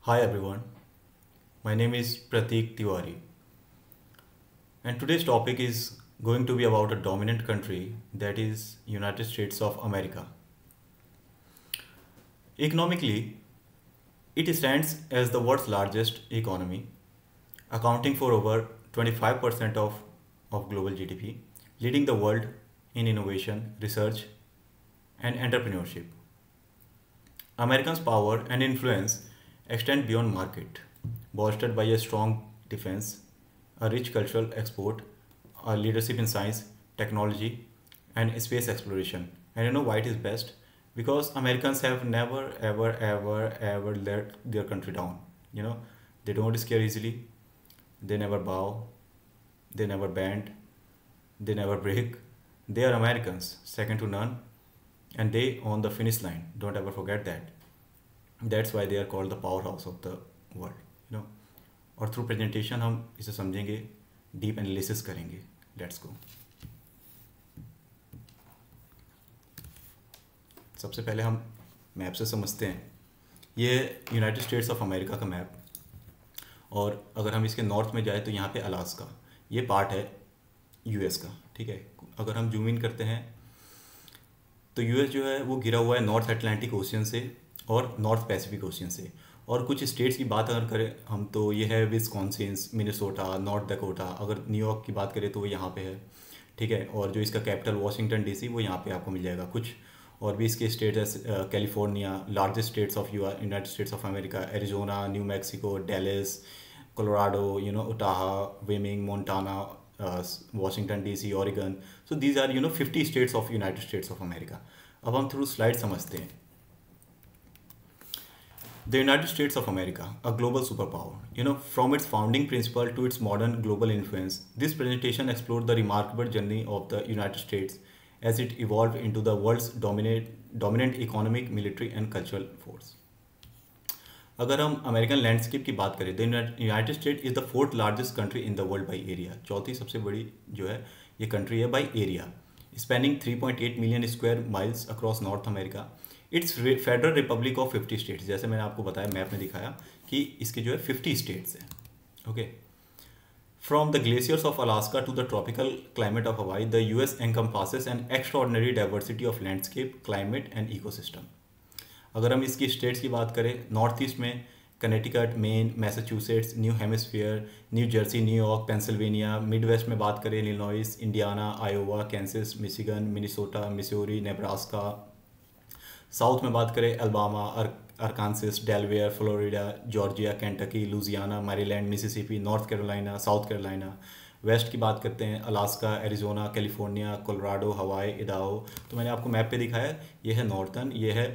Hi everyone, my name is Pratik Tiwari, and today's topic is going to be about a dominant country that is United States of America. Economically, it stands as the world's largest economy, accounting for over 25% of global GDP, leading the world in innovation, research, and entrepreneurship. Americans' power and influence extend beyond market, bolstered by a strong defense, a rich cultural export, a leadership in science, technology, and space exploration. And you know why it is best? Because Americans have never, ever, ever, ever let their country down. You know, they don't scare easily, they never bow, they never bend, they never break. They are Americans, second to none, and they on the finish line. Don't ever forget that. That's why they are called the powerhouse of the world. You know, और through presentation हम इसे समझेंगे, deep analysis करेंगे. Let's go. सबसे पहले हम map से समझते हैं. ये यूनाइटेड स्टेट्स ऑफ अमेरिका का मैप, और अगर हम इसके नॉर्थ में जाए तो यहाँ पे अलास्का, ये पार्ट है यूएस का. ठीक है, अगर हम जूम इन करते हैं तो यूएस जो है वो घिरा हुआ है नॉर्थ अटलांटिक ओशियन से और नॉर्थ पैसिफिक ओशियन से. और कुछ स्टेट्स की बात अगर करें हम तो ये है विस्कॉन्सिन, मिनेसोटा, नॉर्थ डकोटा. अगर न्यूयॉर्क की बात करें तो वो यहाँ पे है. ठीक है, और जो इसका कैपिटल वाशिंगटन डीसी वो यहाँ पे आपको मिल जाएगा. कुछ और भी इसके स्टेट है California, largest states of United States of America, Arizona, New Mexico, Dallas, Colorado, Utah, Wyoming, Montana, Washington DC, Oregon. So these are 50 states of United States of America. अब हम थ्रू स्लाइड समझते हैं. The United States of America, a global superpower. From its founding principle to its modern global influence, this presentation explored the remarkable journey of the United States as it evolved into the world's dominant economic, military and cultural force. अगर हम American landscape की बात करें तो United State is the fourth largest country in the world by area. चौथी सबसे बड़ी जो है ये कंट्री है by area, spanning 3.8 million square miles across North America. It's federal republic of 50 states. जैसे मैंने आपको बताया, मैप में दिखाया कि इसके जो है 50 स्टेट्स हैं. Okay, from the glaciers of Alaska to the tropical climate of Hawaii, the US encompasses an extraordinary diversity of landscape, climate and ecosystem. अगर हम इसकी स्टेट्स की बात करें, नॉर्थ ईस्ट में Connecticut, Maine, Massachusetts, new hemisphere, New Jersey, New York, Pennsylvania. Mid west में बात करें, Illinois, Indiana, Iowa, Kansas, Michigan, Minnesota, Missouri, Nebraska. South में बात करें, Alabama, Arkansas, Delaware, Florida, Georgia, Kentucky, Louisiana, Maryland, Mississippi, North Carolina, South Carolina. West की बात करते हैं, Alaska, Arizona, California, Colorado, Hawaii, Idaho. तो मैंने आपको मैप पे दिखाया, ये है नॉर्थर्न, ये है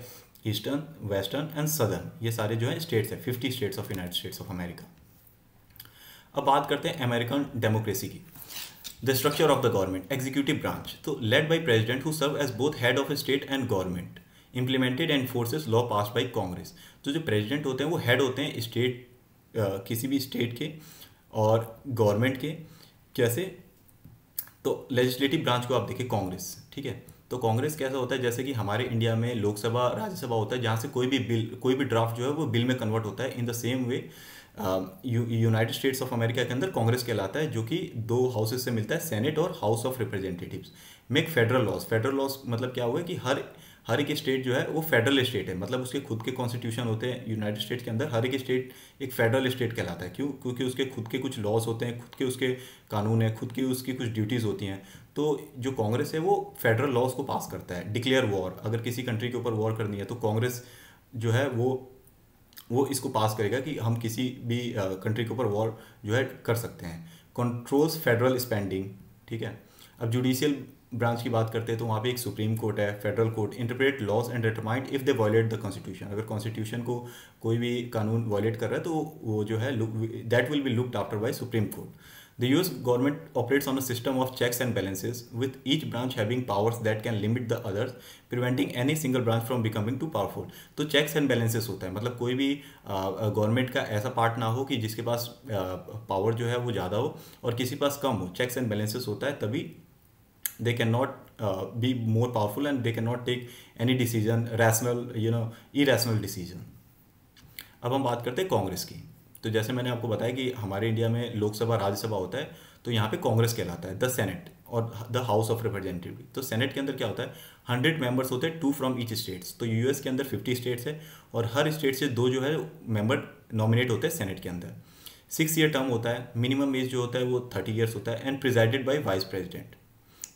ईस्टर्न, वेस्टर्न एंड सदर्न. ये सारे जो है स्टेट्स हैं, 50 states of United States of America. अब बात करते हैं अमेरिकन डेमोक्रेसी की. The structure of the government, executive branch, तो led by president who serve as both head of state and government, implemented and forces law pass by Congress. तो जो president होते हैं वो हेड होते हैं स्टेट, किसी भी स्टेट के और गवर्नमेंट के. कैसे? तो लेजिस्लेटिव ब्रांच को आप देखिए, कांग्रेस. ठीक है, तो कांग्रेस कैसा होता है, जैसे कि हमारे इंडिया में लोकसभा, राज्यसभा होता है, जहाँ से कोई भी बिल, कोई भी ड्राफ्ट जो है वो बिल में कन्वर्ट होता है. In the same way United States of America के अंदर कांग्रेस कहलाता है, जो कि दो हाउसेस से मिलता है, सेनेट और house of representatives. Make federal laws. Federal laws मतलब क्या हुआ कि हर एक स्टेट जो है वो फेडरल स्टेट है, मतलब उसके खुद के कॉन्स्टिट्यूशन होते हैं. यूनाइटेड स्टेट्स के अंदर हर एक स्टेट एक फेडरल स्टेट कहलाता है. क्यों? क्योंकि उसके खुद के कुछ लॉज होते हैं, खुद के उसके कानून है, खुद की उसकी कुछ ड्यूटीज़ होती हैं. तो जो कांग्रेस है वो फेडरल लॉज को पास करता है. डिक्लेयर वॉर, अगर किसी कंट्री के ऊपर वॉर करनी है तो कांग्रेस जो है वो इसको पास करेगा कि हम किसी भी कंट्री के ऊपर वॉर जो है कर सकते हैं. Controls federal spending. ठीक है, अब जुडिशियल ब्रांच की बात करते हैं तो वहाँ पे एक सुप्रीम कोर्ट है, federal court, interpret laws and determine if they violate the constitution. अगर कॉन्स्टिट्यूशन को कोई भी कानून वायलेट कर रहा है तो वो जो है that will be looked after by supreme court. The US government operates on a system of checks and balances with each branch having powers that can limit the others, preventing any single branch from becoming too powerful. तो checks and balances होता है, मतलब कोई भी government का ऐसा part ना हो कि जिसके पास पावर जो है वो ज़्यादा हो और किसी पास कम हो. चेक्स एंड बैलेंसेस होता है, तभी they cannot be more powerful and they cannot take any decision, rational, irrational decision. अब हम बात करते हैं कांग्रेस की। तो जैसे मैंने आपको बताया कि हमारे इंडिया में लोकसभा राज्यसभा होता है, तो यहाँ पे कांग्रेस कहलाता है द सेनेट और द हाउस ऑफ रिप्रेजेंटेटिव। तो सेनेट के अंदर क्या होता है, 100 मेंबर्स होते हैं, 2 फ्रॉम ईच स्टेट्स। तो यूएस के अंदर 50 स्टेट्स है और हर स्टेट से 2 जो है मेंबर नॉमिनेट होते हैं सेनेट के अंदर। 6 ईयर टर्म होता है, मिनिमम एज जो होता है वो 30 ईयर्स होता है, and presided by vice president.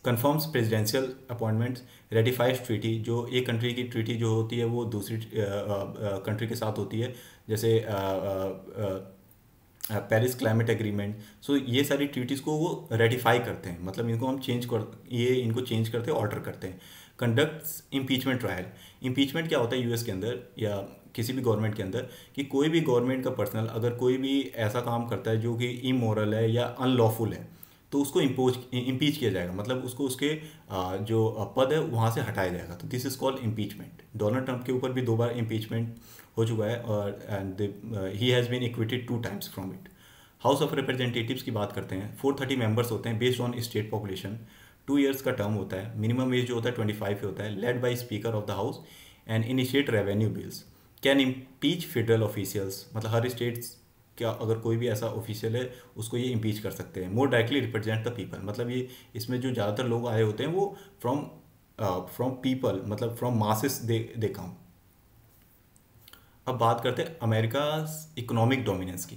Confirms presidential appointments, ratifies treaty, जो एक कंट्री की ट्रीटी जो होती है वो दूसरी कंट्री के साथ होती है, जैसे पेरिस क्लाइमेट एग्रीमेंट। सो ये सारी ट्रीटीज़ को वो रेटिफाई करते हैं, मतलब इनको हम इनको चेंज करते हैं, ऑल्टर करते हैं। Conducts impeachment trial. इम्पीचमेंट क्या होता है यूएस के अंदर या किसी भी गवर्नमेंट के अंदर, कि कोई भी गवर्नमेंट का पर्सनल अगर कोई भी ऐसा काम करता है जो कि इमोरल है या अनलॉफुल है, तो उसको इम्पीच किया जाएगा, मतलब उसको उसके जो पद है वहाँ से हटाया जाएगा। तो this is called impeachment. Donald Trump के ऊपर भी 2 बार इम्पीचमेंट हो चुका है और and he has been acquitted 2 times from it. House of representatives की बात करते हैं, 430 मेंबर्स होते हैं based on state population. 2 years का टर्म होता है, मिनिमम एज जो होता है 25 होता है, led by speaker of the house and initiate revenue bills. Can impeach federal officials, मतलब हर स्टेट्स क्या अगर कोई भी ऐसा ऑफिशियल है उसको ये इम्पीच कर सकते हैं। मोर डायरेक्टली रिप्रेजेंट द पीपल, मतलब ये इसमें जो ज़्यादातर लोग आए होते हैं वो फ्रॉम पीपल, मतलब फ्रॉम मासेस दे कम। अब बात करते हैं अमेरिका इकोनॉमिक डोमिनेंस की।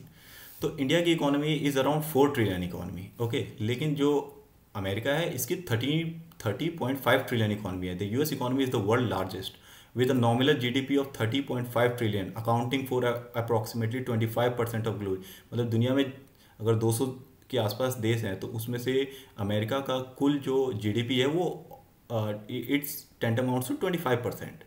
तो इंडिया की economy is around 4 trillion economy, okay, लेकिन जो अमेरिका है इसकी 30.5 ट्रिलियन इकोनॉमी है। The US economy is the world largest with a nominal GDP of 30.5 trillion, accounting for approximately 25% of global। मतलब दुनिया में अगर 200 के आसपास देश हैं तो उसमें से अमेरिका का कुल जो जीडीपी है वो इट्स टेंटामाउंट्स टू 25%।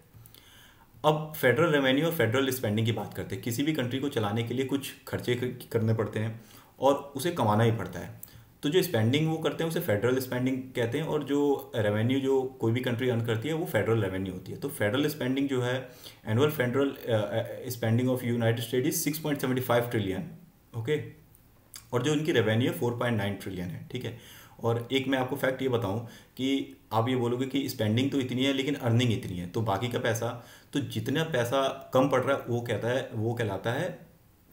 अब फेडरल रेवेन्यू और फेडरल स्पेंडिंग की बात करते हैं। किसी भी कंट्री को चलाने के लिए कुछ खर्चे करने पड़ते हैं और उसे कमाना ही पड़ता है। तो जो स्पेंडिंग वो करते हैं उसे फेडरल स्पेंडिंग कहते हैं, और जो रेवेन्यू जो कोई भी कंट्री अर्न करती है वो फेडरल रेवेन्यू होती है। तो फेडरल स्पेंडिंग जो है, annual federal spending of United state is 6.75 trillion, okay, और जो इनकी रेवेन्यू है 4.9 ट्रिलियन है, ठीक है। और एक मैं आपको फैक्ट ये बताऊं कि आप ये बोलोगे कि स्पेंडिंग तो इतनी है लेकिन अर्निंग इतनी है, तो बाकी का पैसा, तो जितना पैसा कम पड़ रहा है वो कहलाता है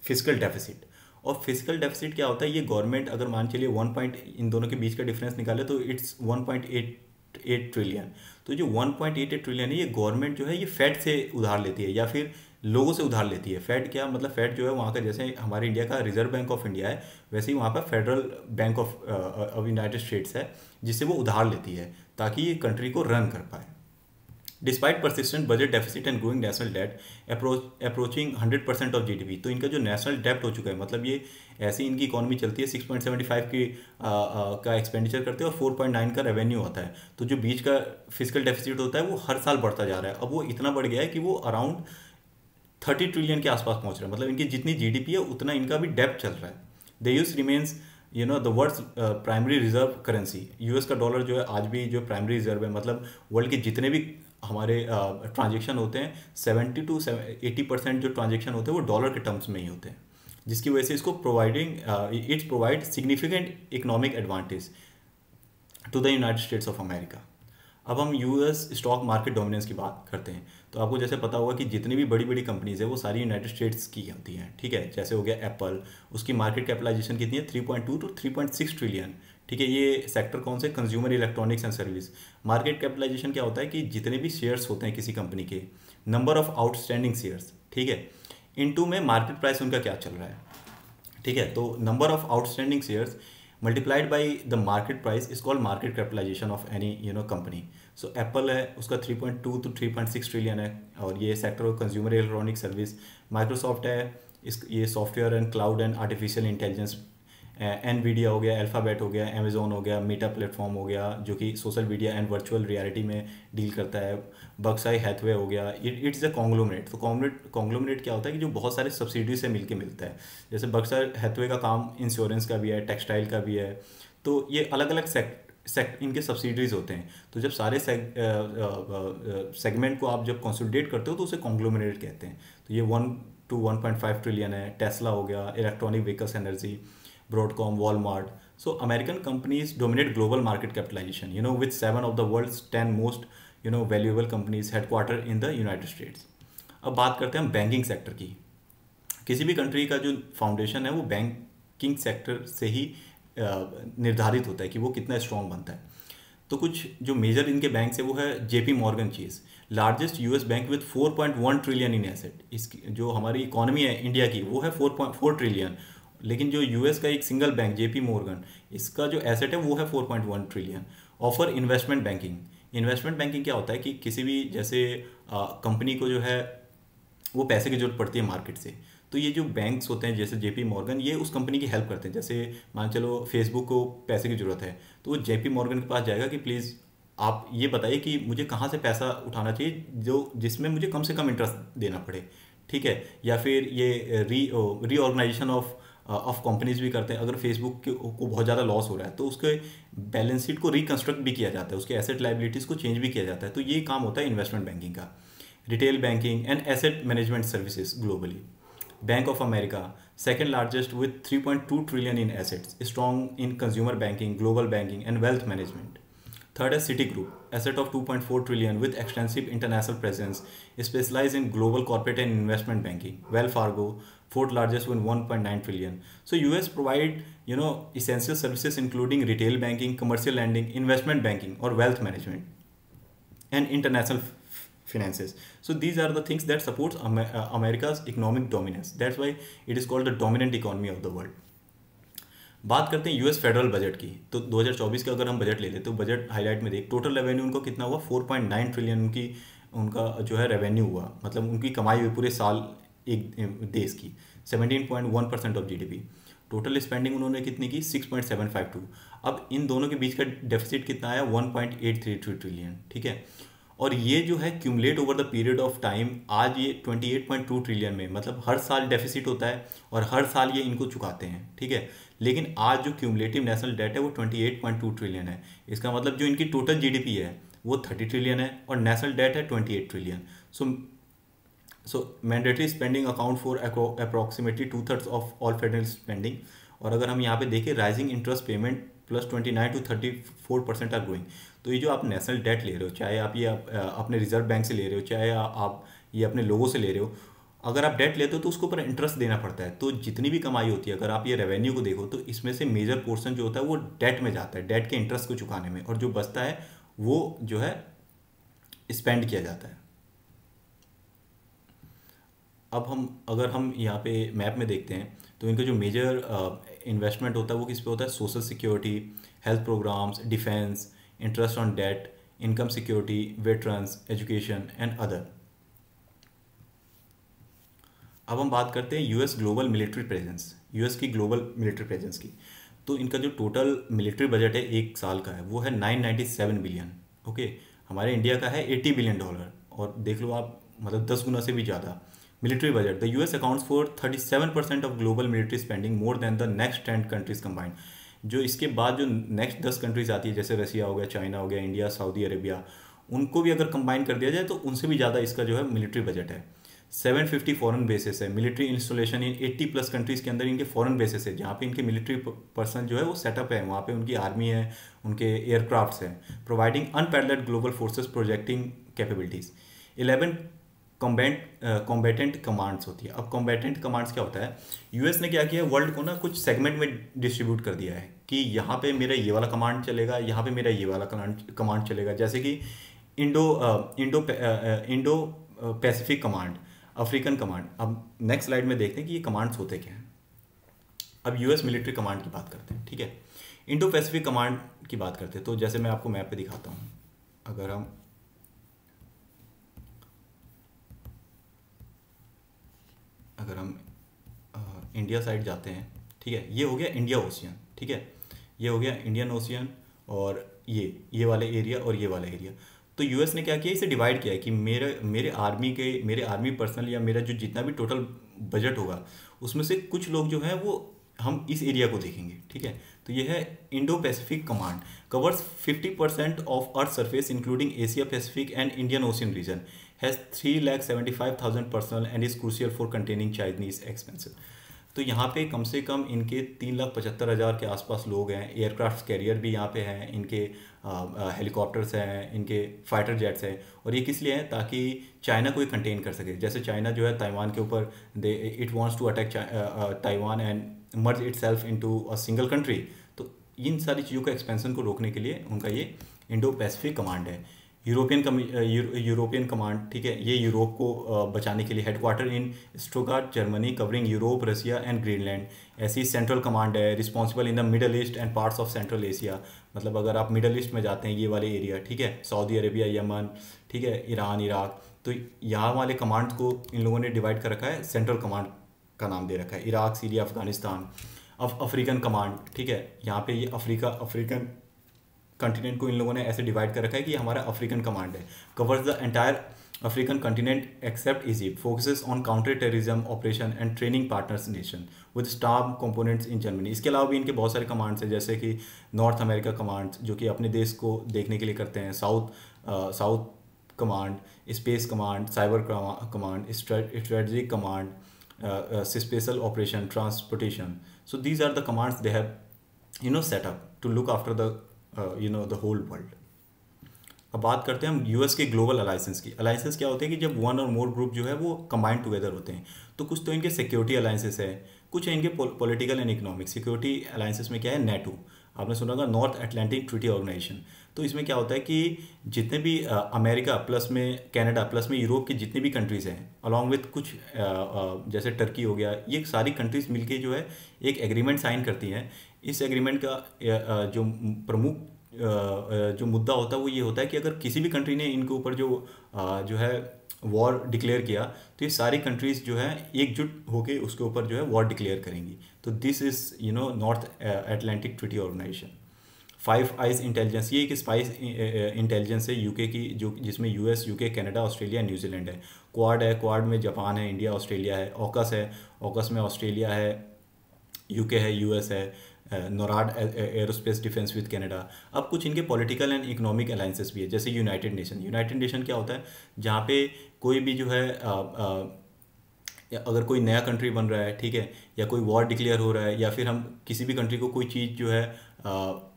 फिजिकल डेफिसिट। और फिजिकल डेफिसिट क्या होता है, ये गवर्नमेंट अगर मान चलिए 1 पॉइंट इन दोनों के बीच का डिफरेंस निकाले तो इट्स 1.88 ट्रिलियन। तो जो 1.88 ट्रिलियन है ये गवर्नमेंट जो है ये फेड से उधार लेती है या फिर लोगों से उधार लेती है। फेड क्या मतलब, फेड जो है वहाँ का, जैसे हमारे इंडिया का रिजर्व बैंक ऑफ इंडिया है वैसे ही वहाँ पर federal bank of United states है, जिससे वो उधार लेती है ताकि ये कंट्री को रन कर पाए। Despite persistent budget deficit and growing national debt approaching 100% of GDP. तो इनका जो नेशनल डेप्ट हो चुका है, मतलब ये ऐसी इनकी इकोनॉमी चलती है, 6.75 की का एक्सपेंडिचर करते हैं और 4.9 का रेवेन्यू होता है। तो जो बीच का फिजिकल डेफिसिट होता है वो हर साल बढ़ता जा रहा है। अब वो इतना बढ़ गया है कि वो अराउंड 30 ट्रिलियन के आसपास पहुंच रहा है, मतलब इनकी जितनी जीडीपी है उतना इनका भी डेप्ट चल रहा है। The US remains the world's primary reserve currency. US का डॉलर जो है आज भी जो प्राइमरी रिजर्व है, मतलब वर्ल्ड के जितने भी हमारे ट्रांजेक्शन होते हैं 70 to 80% जो ट्रांजेक्शन होते हैं वो डॉलर के टर्म्स में ही होते हैं, जिसकी वजह से इसको it's provide significant economic advantage to the United States of America. अब हम यूएस स्टॉक मार्केट डोमिनेंस की बात करते हैं। तो आपको जैसे पता होगा कि जितनी भी बड़ी बड़ी कंपनीज है वो सारी यूनाइटेड स्टेट्स की होती हैं, ठीक है। जैसे हो गया एप्पल, उसकी मार्केट कैपिटलाइजेशन कितनी है, 3.2 to 3.6 ट्रिलियन, ठीक है। ये सेक्टर कौन से, consumer electronics and service. Market capitalisation क्या होता है कि जितने भी शेयर्स होते हैं किसी कंपनी के, नंबर ऑफ आउटस्टैंडिंग शेयर्स, ठीक है, इनटू में मार्केट प्राइस उनका क्या चल रहा है, ठीक है। तो number of outstanding shares multiplied by the market price is called market capitalisation of any company. So Apple है उसका 3.2 to 3.6 ट्रिलियन है, और ये sector of consumer electronic service. Microsoft है ये software and cloud and artificial intelligence. Nvidia हो गया, alphabet हो गया, अमेजोन हो गया, मेटा प्लेटफॉर्म हो गया जो कि social media and virtual reality में डील करता है। बक्साई हैथवे हो गया, इट्स अ कॉन्ग्लोमरेट। तो कॉन्ग्लोमरेट क्या होता है कि जो बहुत सारे सब्सिडी से मिलके मिलता है। जैसे बक्साई हैथवे का काम इंश्योरेंस का भी है, टेक्सटाइल का भी है, तो ये अलग अलग इनके सब्सिडीज होते हैं। तो जब सारे सेगमेंट को आप जब कंसोलिडेट करते हो तो उसे कॉन्ग्लोमरेट कहते हैं। तो ये 1 to 1.5 ट्रिलियन है। टेस्ला हो गया, electronic vehicles energy, Broadcom, Walmart. So American companies dominate global market capitalisation with 7 of the world's 10 most valuable companies headquarter in the United States. अब बात करते हैं हम बैंकिंग सेक्टर की। किसी भी कंट्री का जो फाउंडेशन है वो बैंकिंग सेक्टर से ही निर्धारित होता है कि वो कितना स्ट्रॉन्ग बनता है। तो कुछ जो मेजर इनके बैंक है वो है JP Morgan Chase, largest US bank with 4.1 trillion in asset. इसकी जो हमारी इकोनॉमी है इंडिया की वो है 4.4 ट्रिलियन, लेकिन जो यूएस का एक सिंगल बैंक जेपी मॉर्गन, इसका जो एसेट है वो है 4.1 trillion. Offer investment banking. Investment banking क्या होता है कि किसी भी जैसे कंपनी को जो है वो पैसे की जरूरत पड़ती है मार्केट से, तो ये जो बैंक्स होते हैं जैसे जेपी मॉर्गन, ये उस कंपनी की हेल्प करते हैं। जैसे मान चलो फेसबुक को पैसे की ज़रूरत है, तो वो जेपी मॉर्गन के पास जाएगा कि प्लीज़ आप ये बताइए कि मुझे कहाँ से पैसा उठाना चाहिए जो जिसमें मुझे कम से कम इंटरेस्ट देना पड़े, ठीक है। या फिर ये रीऑर्गेनाइजेशन ऑफ कंपनीज भी करते हैं। अगर फेसबुक को बहुत ज़्यादा लॉस हो रहा है तो उसके बैलेंस शीट को रिकंस्ट्रक्ट भी किया जाता है, उसके एसेट लाइबिलिटीज़ को चेंज भी किया जाता है। तो ये काम होता है इन्वेस्टमेंट बैंकिंग का। Retail banking and asset management services globally. Bank of America, second largest with 3.2 trillion in assets, strong in consumer banking, global banking, and wealth management. Third is Citigroup, asset of 2.4 trillion with extensive international presence, specialized in global corporate and investment banking. Wells Fargo, fourth largest with 1.9 trillion. So US provide essential services including retail banking, commercial lending, investment banking, or wealth management, and international finances. So these are the things that supports America's economic dominance. That's why it is called the dominant economy of the world. बात करते हैं US federal budget की। तो 2024 का अगर हम budget ले लेते तो बजट हाईलाइट में देख, टोटल रेवेन्यू उनको कितना हुआ 4.9 ट्रिलियन उनका जो है रेवेन्यू हुआ, मतलब उनकी कमाई हुई पूरे साल एक देश की 17.1% ऑफ जीडीपी। टोटल स्पेंडिंग उन्होंने कितनी की 6.752। अब इन दोनों के बीच का डेफिसिट कितना आया 1.833 ट्रिलियन, ठीक है। और ये जो है cumulate over the period of time आज ये 28.2 ट्रिलियन में, मतलब हर साल डेफिसिट होता है और हर साल ये इनको चुकाते हैं, ठीक है। लेकिन आज जो क्यूमुलेटिव नेशनल डेट है वो 28.2 ट्रिलियन है। इसका मतलब जो इनकी टोटल जीडीपी है वो 30 ट्रिलियन है और नेशनल डेट है 28 trillion. So mandatory spending account for approximately 2/3 of all federal spending. और अगर हम यहाँ पे देखें rising interest payment plus 29 to 34% are growing. तो ये जो आप नेशनल डेट ले रहे हो, चाहे आप ये अपने रिजर्व बैंक से ले रहे हो, चाहे आप ये अपने लोगों से ले रहे हो, अगर आप डेट लेते हो तो उसके ऊपर इंटरेस्ट देना पड़ता है। तो जितनी भी कमाई होती है, अगर आप ये रेवेन्यू को देखो तो इसमें से मेजर पोर्शन जो होता है वो डेट में जाता है, डेट के इंटरेस्ट को चुकाने में, और जो बचता है वो जो है स्पेंड किया जाता है। अब अगर हम यहाँ पे मैप में देखते हैं तो इनका जो मेजर इन्वेस्टमेंट होता है वो किस पे होता है, social security, health programmes, defence, interest on debt, income security, veterans, education and other. अब हम बात करते हैं US global military presence, US की ग्लोबल मिलिट्री प्रेजेंस की। तो इनका जो टोटल मिलिट्री बजट है एक साल का है वो है 997 बिलियन, ओके। हमारे इंडिया का है $80 बिलियन, और देख लो आप मतलब 10 गुना से भी ज़्यादा military budget. The US accounts for 37% of global military spending, more than the next 10 countries combined. जो इसके बाद जो नेक्स्ट 10 कंट्रीज आती है जैसे रसिया हो गया, चाइना हो गया, इंडिया, सऊदी अरेबिया, उनको भी अगर कंबाइन कर दिया जाए तो उनसे भी ज़्यादा इसका जो है मिलिट्री बजट है। 750 फॉरेन बेसिस है, मिलिट्री इंस्टॉलेशन इन 80+ कंट्रीज़ के अंदर इनके फॉरेन बेसिस है, जहाँ पे इनके मिलिट्री पर्सन जो है वो सेटअप है, वहाँ पे उनकी आर्मी है, उनके एयरक्राफ्ट्स हैं। Providing unparalleled global forces projecting capabilities. 11 combatant commands होती है। अब कॉम्बेटेंट कमांड्स क्या होता है, यूएस ने क्या किया है, वर्ल्ड को ना कुछ सेगमेंट में डिस्ट्रीब्यूट कर दिया है कि यहाँ पे मेरा ये वाला कमांड चलेगा, यहाँ पे मेरा ये वाला कमांड चलेगा। जैसे कि Indo Pacific command, African command. अब नेक्स्ट स्लाइड में देखते हैं कि ये कमांड्स होते क्या हैं। अब यूएस मिलिट्री कमांड की बात करते हैं, ठीक है। इंडो पैसिफिक कमांड की बात करते हैं तो जैसे मैं आपको मैप पे दिखाता हूँ, अगर हम इंडिया साइड जाते हैं, ठीक है, ये हो गया इंडिया ओशियन, ठीक है, ये हो गया इंडियन ओशियन, और ये वाले एरिया और ये वाला एरिया। तो यूएस ने क्या किया, इसे डिवाइड किया है कि मेरे आर्मी पर्सनल या मेरा जो जितना भी टोटल बजट होगा उसमें से कुछ लोग जो है वो हम इस एरिया को देखेंगे, ठीक है। तो ये है Indo Pacific command, covers 50% of earth surface including Asia Pacific and Indian ocean region, has 3,75,000 personnel and is crucial for containing Chinese expansion. तो यहाँ पे कम से कम इनके 3,75,000 के आसपास लोग हैं। एयरक्राफ्ट कैरियर भी यहाँ पे हैं, इनके हेलीकॉप्टर्स हैं, इनके फाइटर जेट्स हैं। और ये किस लिए हैं? ताकि चाइना को ये कंटेन कर सके। जैसे चाइना जो है ताइवान के ऊपर it wants to attack Taiwan and merge itself into a single country. तो इन सारी चीज़ों का एक्सपेंशन को रोकने के लिए उनका ये इंडो पैसिफिक कमांड है। यूरोपियन कमांड, ठीक है, ये यूरोप को बचाने के लिए, headquarter in Stuttgart Germany, covering Europe, Russia and Greenland. ऐसी सेंट्रल कमांड है responsible in the Middle East and parts of central Asia. मतलब अगर आप मिडल ईस्ट में जाते हैं, ये वाले एरिया, ठीक है, सऊदी अरेबिया, यमन, ठीक है, ईरान, इराक, तो यहाँ वाले कमांड को इन लोगों ने डिवाइड कर रखा है, सेंट्रल कमांड का नाम दे रखा है। Iraq, Syria, Afghanistan. African command, ठीक है, यहाँ पे ये अफ्रीकन कंटिनेंट को इन लोगों ने ऐसे डिवाइड कर रखा है कि ये हमारा अफ्रीकन कमांड है। Covers the entire African continent except Egypt, focuses on counter terrorism operation and training partners nation with staff components in Germany. इसके अलावा भी इनके बहुत सारे कमांड्स हैं, जैसे कि नॉर्थ अमेरिका कमांड जो कि अपने देश को देखने के लिए करते हैं, south command, space command, cyber command, strategic command, special operation, transportation. So these are the commands they have set up to look after the whole world. अब बात करते हैं हम यूएस के ग्लोबल अलाइंसेस की। अलाइंसेस क्या होते हैं कि जब वन और मोर ग्रुप जो है वो कंबाइंड टुगेदर होते हैं। तो कुछ तो इनके सिक्योरिटी अलाइंसेस है, कुछ है इनके political and economic. Security alliances में क्या है? नेटो, आपने सुना होगा, नॉर्थ अटलांटिक ट्रीटी ऑर्गेनाइजेशन। तो इसमें क्या होता है कि जितने भी अमेरिका प्लस में कनाडा प्लस में यूरोप की जितनी भी कंट्रीज़ हैं, अलॉन्ग विथ कुछ जैसे टर्की हो गया, ये सारी कंट्रीज़ मिलके जो है एक एग्रीमेंट साइन करती हैं। इस एग्रीमेंट का जो प्रमुख जो मुद्दा होता है वो ये होता है कि अगर किसी भी कंट्री ने इनके ऊपर जो है वॉर डिक्लेयर किया, तो ये सारी कंट्रीज़ जो है एकजुट होकर उसके ऊपर जो है वॉर डिक्लेयर करेंगी। तो this is North Atlantic Treaty Organisation. Five eyes intelligence, ये एक स्पाइस इंटेलिजेंस है यूके की, जो जिसमें US, UK, Canada, Australia, New Zealand है। क्वाड है, क्वाड में जापान है, इंडिया, ऑस्ट्रेलिया है। ऑकस है, ऑकस में ऑस्ट्रेलिया है, यूके है, यूएस है। NORAD, aerospace defence with Canada. अब कुछ इनके पॉलिटिकल एंड इकोनॉमिक अलाइंसेस भी है, जैसे यूनाइटेड नेशन। यूनाइटेड नेशन क्या होता है? जहाँ पे कोई भी जो है अगर कोई नया कंट्री बन रहा है, ठीक है, या कोई वॉर डिक्लेयर हो रहा है, या फिर हम किसी भी कंट्री को कोई चीज़ जो है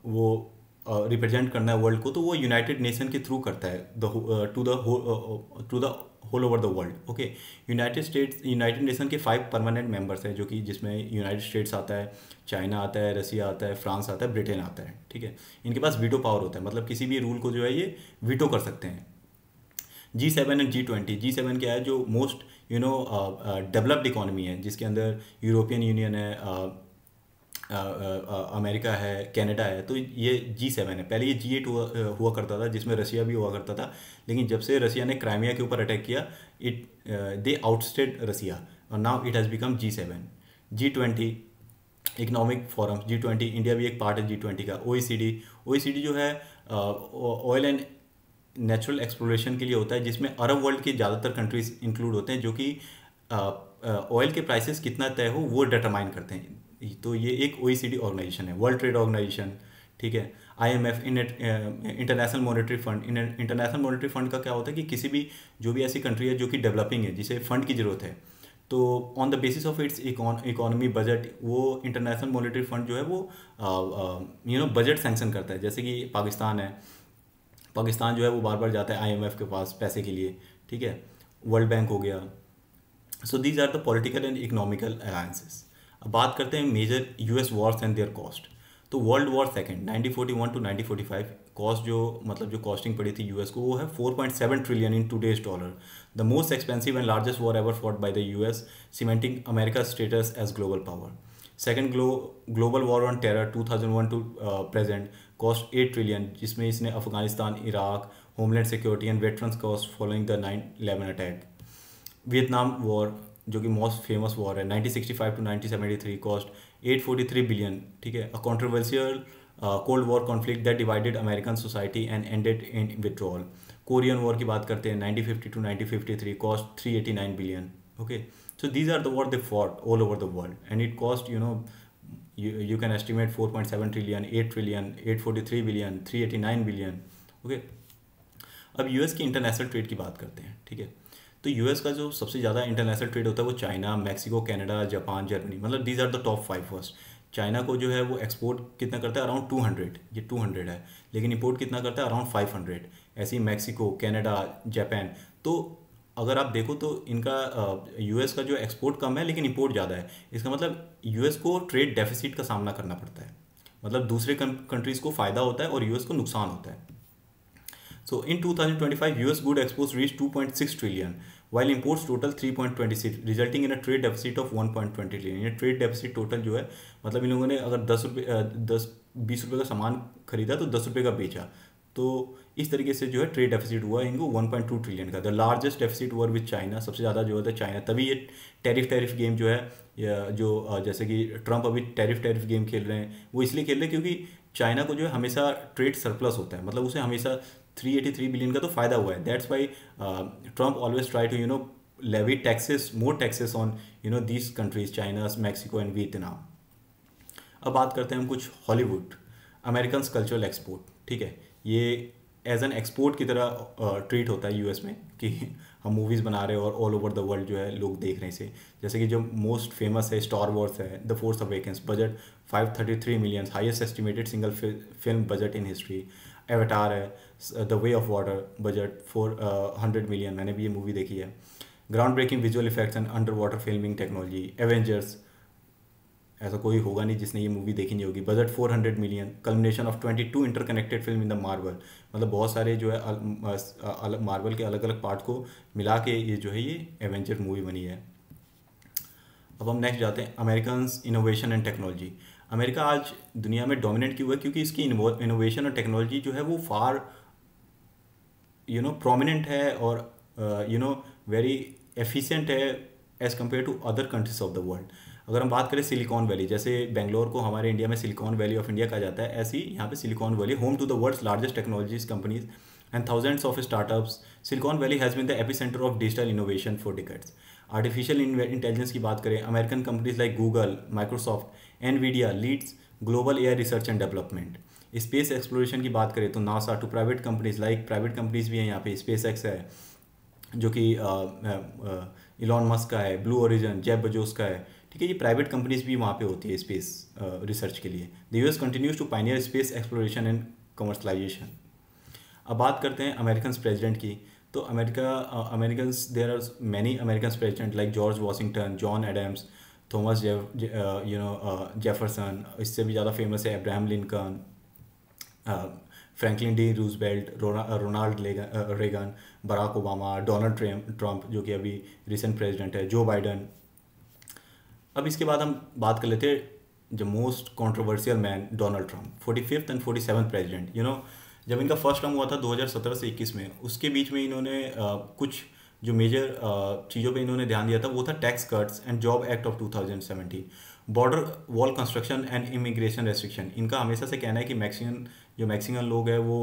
वो रिप्रेजेंट करना है वर्ल्ड को, तो वो यूनाइटेड नेशन के थ्रू करता है to the whole over the world. Okay, United Nation के 5 परमानेंट मेंबर्स हैं, जो कि जिसमें यूनाइटेड स्टेट्स आता है, चाइना आता है, रसिया आता है, फ्रांस आता है, ब्रिटेन आता है, ठीक है। इनके पास वीटो पावर होता है, मतलब किसी भी रूल को जो है ये वीटो कर सकते हैं। G7 and G20। G7 क्या है? जो मोस्ट डेवलप्ड इकोनॉमी है, जिसके अंदर यूरोपियन यूनियन है, अमेरिका है, कनाडा है। तो ये G7 है। पहले ये G8 हुआ करता था, जिसमें रसिया भी हुआ करता था, लेकिन जब से रसिया ने क्राइमिया के ऊपर अटैक किया, दे आउटस्टेड रसिया, और now it has become G7। G20 economic forum, G20, India भी एक पार्ट है G20 का। OECD जो है ऑयल एंड नेचुरल एक्सप्लोरेशन के लिए होता है, जिसमें अरब वर्ल्ड के ज़्यादातर कंट्रीज इंक्लूड होते हैं, जो कि ऑयल के प्राइसेस कितना तय हो वो डिटरमाइन करते हैं। तो ये एक OECD ऑर्गेनाइजेशन है। वर्ल्ड ट्रेड ऑर्गेनाइजेशन, ठीक है। IMF, international monetary fund. International monetary fund का क्या होता है कि किसी भी जो भी ऐसी कंट्री है जो कि डेवलपिंग है, जिसे फंड की ज़रूरत है, तो on the basis of its economy budget, वो इंटरनेशनल मॉनेटरी फंड जो है वो बजट सैंक्शन करता है। जैसे कि पाकिस्तान है, पाकिस्तान जो है वो बार बार जाता है IMF के पास पैसे के लिए, ठीक है। वर्ल्ड बैंक हो गया। So these are the political and economical alliances. अब बात करते हैं major US wars and their cost. तो world war second 1941 to 1945 cost जो कॉस्टिंग पड़ी थी US को, वो है 4.7 trillion in today's dollar. The most expensive and largest war ever fought by the US, cementing America status as global power. Second global war on terror 2001 to present cost 8 trillion, जिसमें इसने Afghanistan, Iraq, homeland security and veterans cost following the 9/11 attack. Vietnam war, जो कि most famous war है, 1965 to 1973 cost 843 billion, ठीक है। A controversial cold war conflict that divided American society and ended in withdrawal. Korean war की बात करते हैं, 1950 to 1953 cost 389 billion. Okay, so these are the war they fought all over the world, and it cost you can estimate 4.7 trillion, 8 trillion, 843 billion, 389 billion. Okay, अब US की international trade की बात करते हैं, ठीक है। तो यूएस का जो सबसे ज़्यादा इंटरनेशनल ट्रेड होता है वो China, Mexico, Canada, Japan, Germany, मतलब these are the top 5 first. China को जो है वो एक्सपोर्ट कितना करता है, अराउंड 200, ये 200 है, लेकिन इंपोर्ट कितना करता है, अराउंड 500। ऐसे ही मैक्सिको, कनाडा, जापान। तो अगर आप देखो तो इनका यूएस का जो एक्सपोर्ट कम है लेकिन इंपोर्ट ज़्यादा है। इसका मतलब यूएस को ट्रेड डेफिसिट का सामना करना पड़ता है, मतलब दूसरे कंट्रीज़ को फ़ायदा होता है और यूएस को नुकसान होता है। So in 2025, US good exports reached 2.6 trillion, while imports total 3.26, resulting in a trade deficit of 1.20 trillion. ये ट्रेड डेफिसिट टोटल जो है, मतलब इन लोगों ने अगर 10-20 रुपये का सामान खरीदा तो 10 रुपये का बेचा, तो इस तरीके से जो है ट्रेड डेफिसिट हुआ इनको 1.2 ट्रिलियन का। द लार्जेस्ट डेफिसिट हुआ विद चाइना, सबसे ज़्यादा जो होता है चाइना। तभी ये टैरिफ गेम जो है, जो जैसे कि ट्रंप अभी टैरिफ गेम खेल रहे हैं, वो इसलिए खेल रहे हैं क्योंकि चाइना को जो है हमेशा ट्रेड सरप्लस होता है, मतलब उसे हमेशा 383 बिलियन का तो फ़ायदा हुआ है। That's why Trump always try to levy taxes, more taxes on these countries, China, Mexico and Vietnam. अब बात करते हैं हम कुछ हॉलीवुड, अमेरिकन कल्चरल एक्सपोर्ट। ठीक है, ये एज एन एक्सपोर्ट की तरह ट्रीट होता है यूएस में कि हम मूवीज़ बना रहे हैं और ऑल ओवर द वर्ल्ड जो है लोग देख रहे हैं इसे। जैसे कि जो मोस्ट फेमस है स्टार वॉर्स है, the force awakens, budget 533 million, highest estimated single film budget in history. Avatar है, the way of water, budget 400 million, मैंने भी ये मूवी देखी है। Ground breaking visual effects and under water filming technology. Avengers, ऐसा कोई होगा नहीं जिसने ये मूवी देखी नहीं होगी, budget 400 million, culmination of 22 interconnected film in the Marvel, मतलब बहुत सारे जो है मार्वल के अलग अलग पार्ट को मिला के ये जो है ये एवेंजर मूवी बनी है। अब हम नेक्स्ट जाते हैं, American innovation and technology. America आज दुनिया में डोमिनेट क्यों है, क्योंकि इसकी इनोवेशन और टेक्नोलॉजी जो है वो फार प्रोमिनेंट है और वेरी एफिशिएंट है as compare to other countries of the world. अगर हम बात करें सिलिकॉन वैली, जैसे बेंगलोर को हमारे इंडिया में सिलिकॉन वैली ऑफ इंडिया कहा जाता है, ऐसे ही यहाँ पे Silicon Valley, home to the world's largest technologies companies and thousands of startups. Silicon Valley has been the epicentre of digital innovation for decades. Artificial intelligence की बात करें, American companies like Google, Microsoft, Nvidia leads global AI research and development. Space exploration की बात करें तो NASA to private companies, like private companies भी हैं यहाँ पे, स्पेस एक्स है जो कि इलॉन मस्क का है, ब्लू ओरिजन जेफ बेजोस का है। ठीक है, ये प्राइवेट कंपनीज भी वहाँ पे होती है स्पेस रिसर्च के लिए। The US continues to pioneer space exploration and commercialisation. अब बात करते हैं अमेरिकन प्रेसिडेंट की, तो American there are many American president like George Washington, John Adams, Thomas Jefferson, इससे भी ज़्यादा फेमस है Abraham Lincoln, Franklin D Roosevelt, Ronald Reagan, Barack Obama, Donald Trump जो कि अभी रिसेंट प्रेसिडेंट है, जो बाइडन। अब इसके बाद हम बात कर लेते हैं the most controversial man, Donald Trump, 45th and 47th president. जब इनका फर्स्ट टर्म हुआ था 2017 से 21 में, उसके बीच में इन्होंने कुछ जो मेजर चीज़ों पे इन्होंने ध्यान दिया था वो था tax cuts and job act of 2017, border wall construction and immigration restriction. इनका हमेशा से कहना है कि मैक्सिकन लोग हैं वो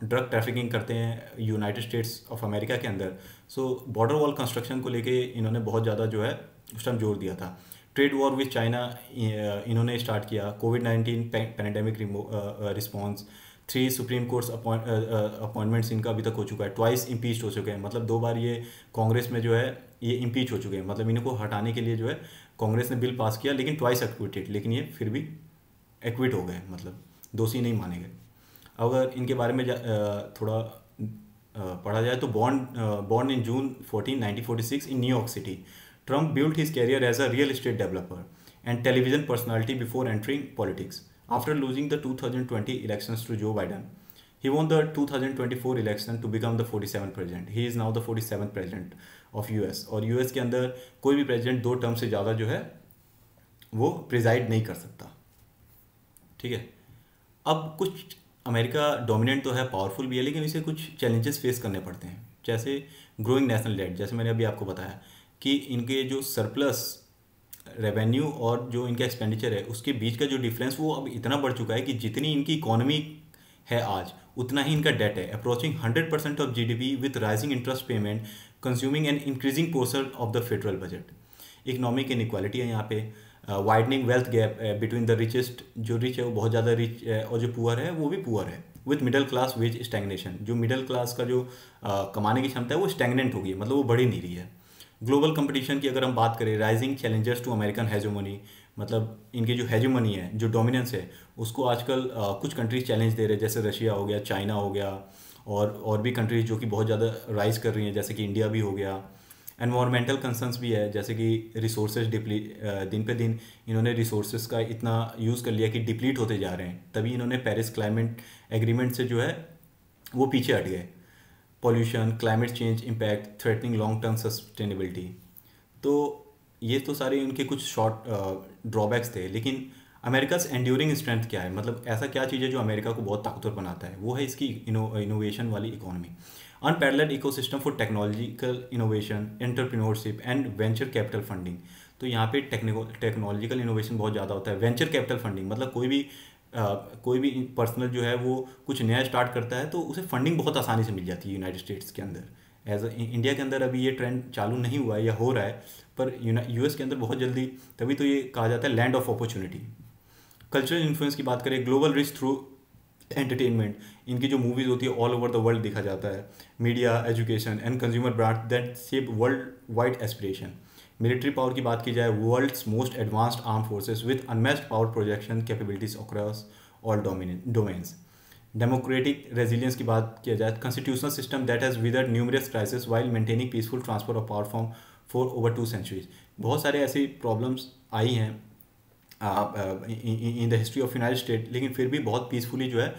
ड्रग ट्रैफिकिंग करते हैं यूनाइटेड स्टेट्स ऑफ अमेरिका के अंदर। सो बॉर्डर वॉल कंस्ट्रक्शन को लेके इन्होंने बहुत ज़्यादा जो है उस टाइम जोर दिया था। ट्रेड वॉर विद चाइना इन्होंने स्टार्ट किया, कोविड-19 pandemic response, 3 supreme courts appointments इनका अभी तक हो चुका है, ट्वाइस इम्पीच हो चुके हैं, मतलब 2 बार ये कांग्रेस में जो है ये इम्पीच हो चुके हैं, मतलब इनको हटाने के लिए जो है कांग्रेस ने बिल पास किया, लेकिन ट्वाइस एक्विटेड, लेकिन ये फिर भी एक्विट हो गए, मतलब दोषी नहीं माने गए। अगर इनके बारे में थोड़ा पढ़ा जाए तो born in June 14, 1946 in New York city, Trump built his career as a real estate developer and television personality before entering politics. After losing the 2020 elections to Joe Biden, he won the 2024 election to become the 47th president. He is now the 47th president of US. और US के अंदर कोई भी president 2 term से ज़्यादा जो है वो प्रिजाइड नहीं कर सकता। ठीक है, अब कुछ अमेरिका डोमिनेंट तो है, पावरफुल भी है, लेकिन इसे कुछ चैलेंजेस फेस करने पड़ते हैं, जैसे ग्रोइंग नेशनल डेट। जैसे मैंने अभी आपको बताया कि इनके जो सरप्लस रेवेन्यू और जो इनका एक्सपेंडिचर है उसके बीच का जो डिफरेंस वो अब इतना बढ़ चुका है कि जितनी इनकी इकोनॉमी है आज उतना ही इनका डेट है, approaching 100% of GDP with rising interest payment consuming and increasing portion of the federal budget. Economic inequality है यहाँ पे, widening wealth gap between the richest, जो रिच है वो बहुत ज़्यादा रिच है और जो पुअर है वो भी पुअर है, with middle class wage stagnation. जो मिडिल क्लास का जो कमाने की क्षमता है वो स्टैग्नेंट हो गई है, मतलब वो बढ़ ही नहीं रही है। ग्लोबल कंपटीशन की अगर हम बात करें, राइजिंग चैलेंजर्स टू अमेरिकन हेजोमनी, मतलब इनकी जो हेजोमनी है, जो डोमिनेंस है, उसको आजकल कुछ कंट्रीज चैलेंज दे रहे हैं, जैसे रशिया हो गया, चाइना हो गया, और भी कंट्रीज जो कि बहुत ज़्यादा राइज कर रही हैं, जैसे कि इंडिया भी हो गया। एनवायरमेंटल कंसर्न्स भी है, जैसे कि रिसोर्सेज दिन पे दिन इन्होंने रिसोर्सेज का इतना यूज़ कर लिया कि डिप्लीट होते जा रहे हैं, तभी इन्होंने पेरिस क्लाइमेट एग्रीमेंट से जो है वो पीछे हट गए। Pollution, climate change impact threatening long term sustainability. तो ये तो सारे उनके कुछ शॉर्ट ड्रॉबैक्स थे, लेकिन अमेरिका एंड्यूरिंग स्ट्रेंथ क्या है, मतलब ऐसा क्या चीज़ है जो अमेरिका को बहुत ताकतवर बनाता है, वो है इसकी इनोवेशन वाली economy. Unparalleled ecosystem for technological innovation, entrepreneurship and venture capital funding. तो यहाँ पे टेक्नोलॉजिकल इनोवेशन बहुत ज़्यादा होता है। वेंचर कैपिटल फंडिंग मतलब कोई भी पर्सनल जो है वो कुछ नया स्टार्ट करता है तो उसे फंडिंग बहुत आसानी से मिल जाती है यूनाइटेड स्टेट्स के अंदर। एज इंडिया के अंदर अभी ये ट्रेंड चालू नहीं हुआ है या हो रहा है, पर यूएस के अंदर बहुत जल्दी, तभी तो ये कहा जाता है land of opportunity. Cultural influence की बात करें, ग्लोबल रिच थ्रू एंटरटेनमेंट, इनकी जो मूवीज़ होती है ऑल ओवर द वर्ल्ड देखा जाता है। Media, education and consumer brand that shape world wide aspiration. Military power की बात की जाए, world's most advanced arm forces with unmatched power projection capabilities across all domains. Democratic resilience की बात किया जाए, constitutional system that has weathered numerous crisis while maintaining peaceful transfer of power from for over 2 centuries. बहुत सारे ऐसी problems आई हैं in the history of United State, लेकिन फिर भी बहुत पीसफुली जो है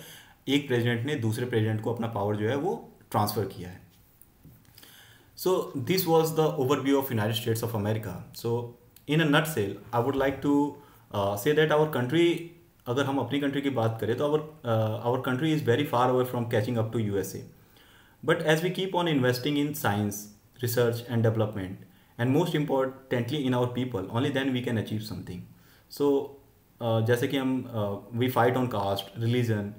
एक प्रेसिडेंट ने दूसरे प्रेसिडेंट को अपना पावर जो है वो ट्रांसफ़र किया है। So this was the overview of United States of America. So in a nutshell, I would like to say that our country, अगर हम अपनी कंट्री की बात करें तो our country is very far away from catching up to USA. But as we keep on investing in science, research and development, and most importantly in our people, only then we can achieve something. So जैसे कि हम we fight on caste, religion,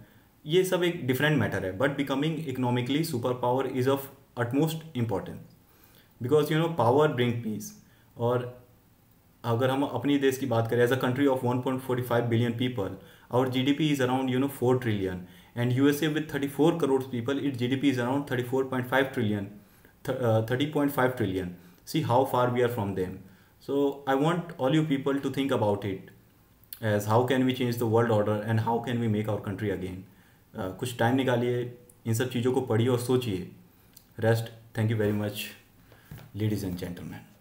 ये सब एक different matter है, but becoming economically super power is of utmost importance because power bring peace। और अगर हम अपनी देश की बात करें, as a country of 1.45 billion people, our GDP is around 4 trillion, and USA with 34 crore people, it GDP is around 34.5 trillion, 30.5 trillion. See how far we are from them. So I want all you people to think about it as how can we change the world order and how can we make our country again. कुछ time निकालिए, इन सब चीज़ों को पढ़िए और सोचिए। Rest. Thank you very much, ladies and gentlemen.